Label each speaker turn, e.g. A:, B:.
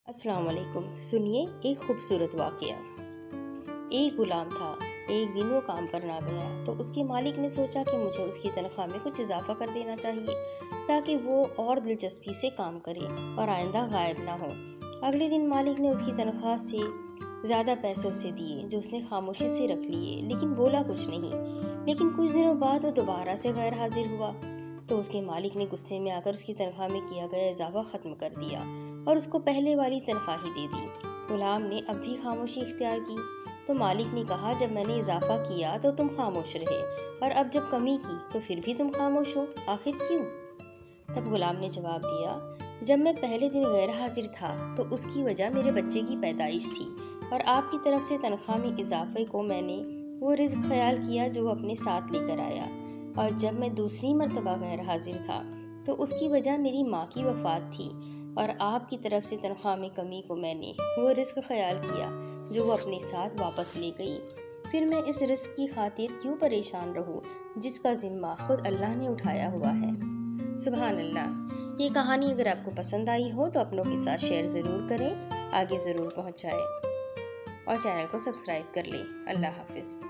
A: السلام علیکم۔ سنیے ایک خوبصورت واقعہ۔ ایک غلام تھا۔ ایک دن وہ کام پر نہ گیا تو اس کے مالک نے سوچا کہ مجھے اس کی تنخواہ میں کچھ اضافہ کر دینا چاہیے تاکہ وہ اور دلچسپی سے کام کرے اور آئندہ غائب نہ ہو۔ اگلے دن مالک نے اس کی تنخواہ سے زیادہ پیسے اسے دیے جو اس نے خاموشی سے رکھ لیے، لیکن بولا کچھ نہیں۔ لیکن کچھ دنوں بعد وہ دوبارہ سے غیر حاضر ہوا تو اس کے مالک نے غصے میں آ کر اس کی تنخواہ میں کیا گیا اضافہ ختم کر دیا اور اس کو پہلے والی تنخواہ ہی دے دی۔ غلام نے اب بھی خاموشی اختیار کی تو مالک نے کہا، جب میں نے اضافہ کیا تو تم خاموش رہے اور اب جب کمی کی تو پھر بھی تم خاموش ہو، آخر کیوں؟ تب غلام نے جواب دیا، جب میں پہلے دن غیر حاضر تھا تو اس کی وجہ میرے بچے کی پیدائش تھی، اور آپ کی طرف سے تنخواہ میں اضافے کو میں نے وہ رزق خیال کیا جو وہ اپنے ساتھ لے کر آیا، اور جب میں دوسری مرتبہ غیر حاضر تھا تو اس کی وجہ میری ماں کی وفات تھی، اور آپ کی طرف سے تنخواہ میں کمی کو میں نے وہ رزق خیال کیا جو وہ اپنے ساتھ واپس لے گئی۔ پھر میں اس رزق کی خاطر کیوں پریشان رہوں جس کا ذمہ خود اللہ نے اٹھایا ہوا ہے۔ سبحان اللہ۔ یہ کہانی اگر آپ کو پسند آئی ہو تو اپنوں کے ساتھ شیئر ضرور کریں، آگے ضرور پہنچائیں اور چینل کو سبسکرائب کر لیں۔ اللہ حافظ۔